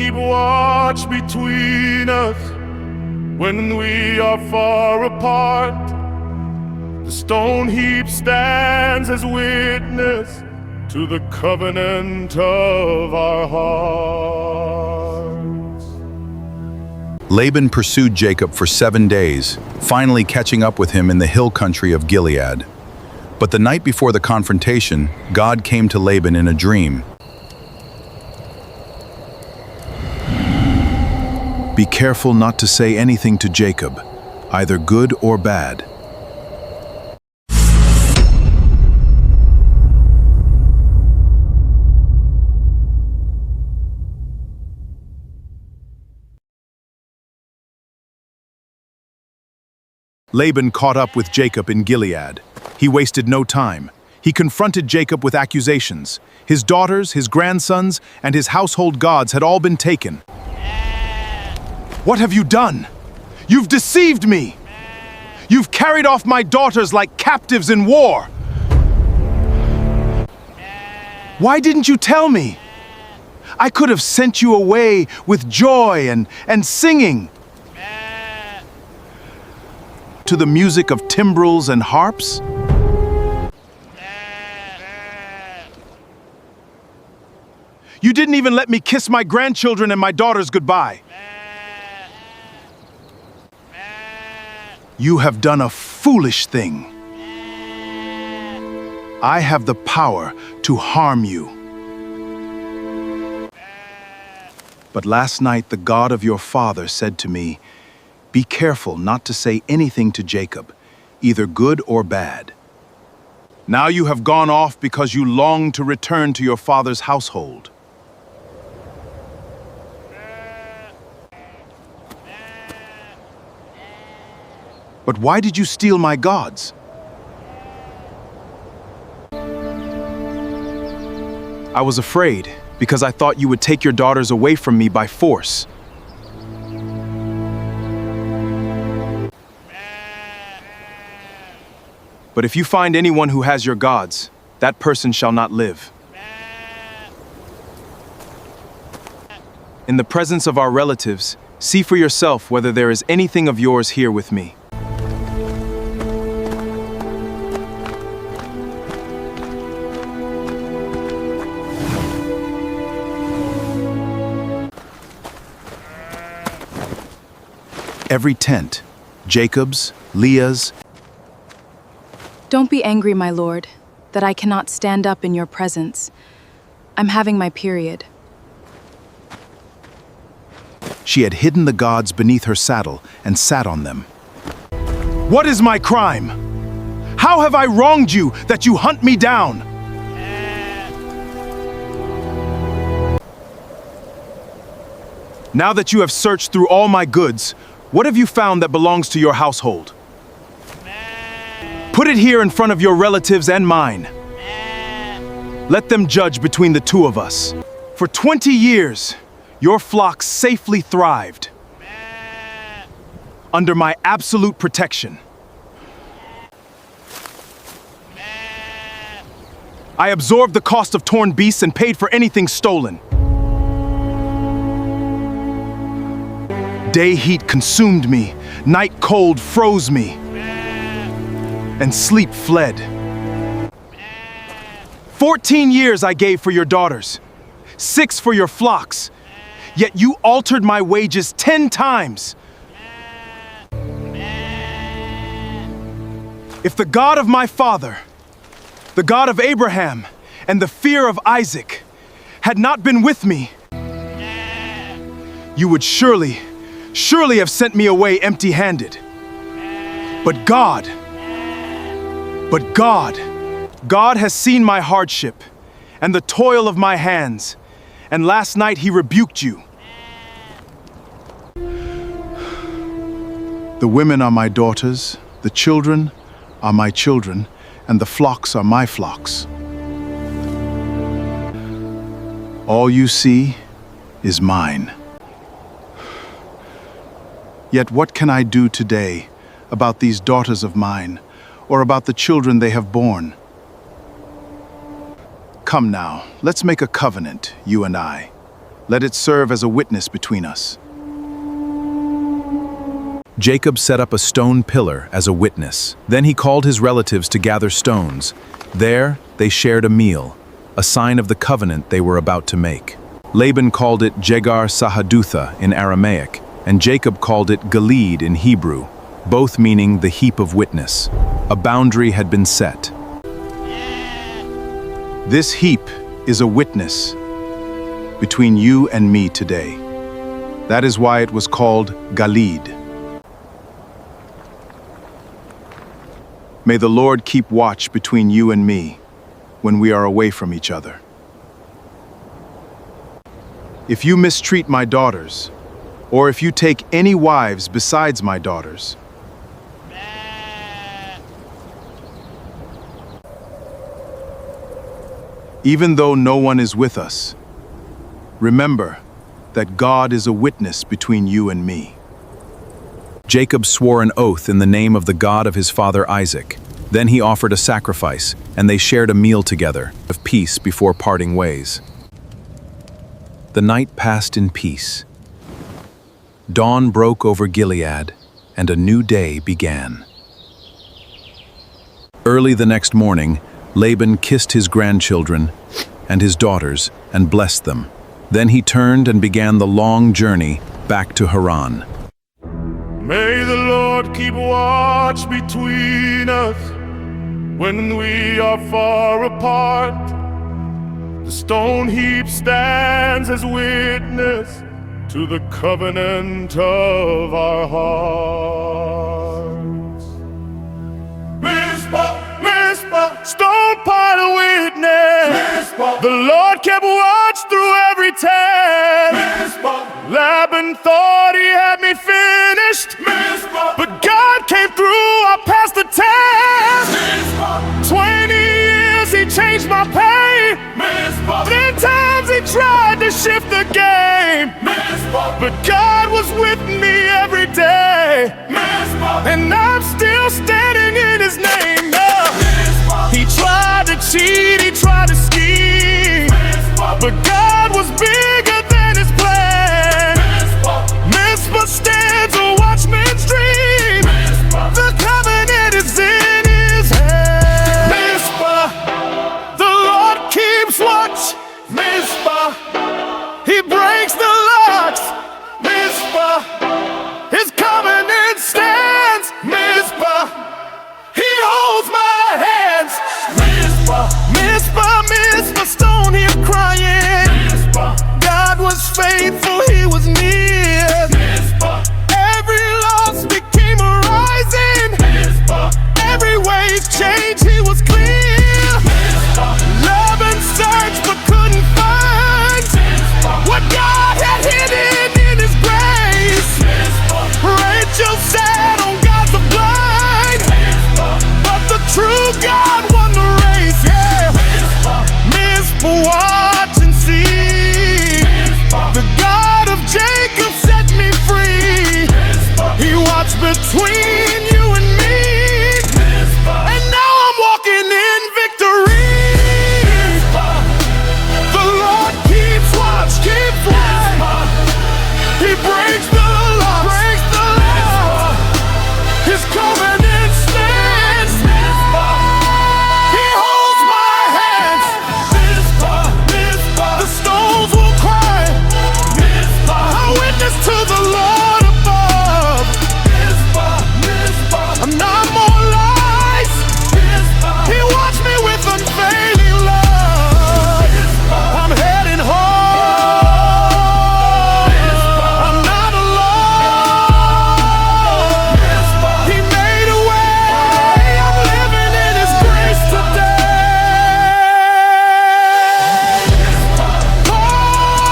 keep watch between us when we are far apart. The stone heap stands as witness to the covenant of our hearts. Laban pursued Jacob for 7 days, finally catching up with him in the hill country of Gilead. But the night before the confrontation, God came to Laban in a dream. Be careful not to say anything to Jacob, either good or bad. Laban caught up with Jacob in Gilead. He wasted no time. He confronted Jacob with accusations. His daughters, his grandsons, and his household gods had all been taken. What have you done? You've deceived me! You've carried off my daughters like captives in war! Why didn't you tell me? I could have sent you away with joy and singing, to the music of timbrels and harps. You didn't even let me kiss my grandchildren and my daughters goodbye. You have done a foolish thing. I have the power to harm you. But last night the God of your father said to me, be careful not to say anything to Jacob, either good or bad. Now you have gone off because you long to return to your father's household. But why did you steal my gods? I was afraid because I thought you would take your daughters away from me by force. But if you find anyone who has your gods, that person shall not live. In the presence of our relatives, see for yourself whether there is anything of yours here with me. Every tent, Jacob's, Leah's. Don't be angry, my lord, that I cannot stand up in your presence. I'm having my period. She had hidden the gods beneath her saddle and sat on them. What is my crime? How have I wronged you that you hunt me down? Now that you have searched through all my goods, what have you found that belongs to your household? Put it here in front of your relatives and mine. Let them judge between the two of us. For 20 years, your flock safely thrived under my absolute protection. I absorbed the cost of torn beasts and paid for anything stolen. Day heat consumed me, night cold froze me, and sleep fled. 14 years I gave for your daughters, 6 for your flocks, yet you altered my wages 10 times. If the God of my father, the God of Abraham, and the fear of Isaac had not been with me, you would surely have sent me away empty-handed. But God has seen my hardship and the toil of my hands, and last night he rebuked you. The women are my daughters, the children are my children, and the flocks are my flocks. All you see is mine. Yet what can I do today about these daughters of mine, or about the children they have borne? Come now, let's make a covenant, you and I. Let it serve as a witness between us. Jacob set up a stone pillar as a witness. Then he called his relatives to gather stones. There, they shared a meal, a sign of the covenant they were about to make. Laban called it Jaggar Sahadutha in Aramaic, and Jacob called it Gilead in Hebrew, both meaning the heap of witness. A boundary had been set. This heap is a witness between you and me today. That is why it was called Gilead. May the Lord keep watch between you and me when we are away from each other. If you mistreat my daughters, or if you take any wives besides my daughters, even though no one is with us, remember that God is a witness between you and me. Jacob swore an oath in the name of the God of his father Isaac. Then he offered a sacrifice, and they shared a meal together of peace before parting ways. The night passed in peace. Dawn broke over Gilead, and a new day began. Early the next morning, Laban kissed his grandchildren and his daughters and blessed them. Then he turned and began the long journey back to Haran. May the Lord keep watch between us when we are far apart. The stone heap stands as witness to the covenant of our hearts. Mizpah, stone pile witness. The Lord kept watch through every test. Laban thought he had me finished, but God came through, I passed the test. 20 years he changed my pay. 10 times he tried to shift the game, but God was with me every day, and I'm still standing in his name. He tried to cheat, he tried to scheme, but God was bigger than his plan. Mizpah stands a watchman's dream. The covenant is in his hand. Mizpah, the Lord keeps watch. Mizpah, he breaks the locks. Mizpah, his covenant stands. Mizpah, he holds my hands. Mizpah, stone here crying. God was faithful, he was near. Every loss became a rising. Every wave changed, he was clear. Laban searched but couldn't find what God had hidden in his grace. Rachel sat on God's blind, but the true God won the race. Yeah. Mizpah, watch and see. The God of Jacob set me free. He watched between you and me, and now I'm walking in victory. The Lord keeps watch, keeps watch. He breaks the law, breaks the law. His covenant stands. He holds my hands. The stones will cry. I witness to the Lord above. I'm not more lies. He watched me with unfailing love. I'm heading home. I'm not alone. He made a way. I'm living in his grace today.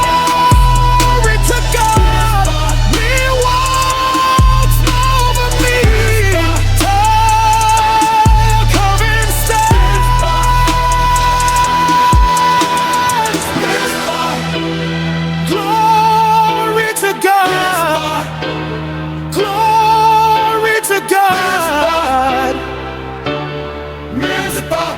Glory to God. He walks over me. Covenant stands. Glory to God. Glory to God. Mizpah.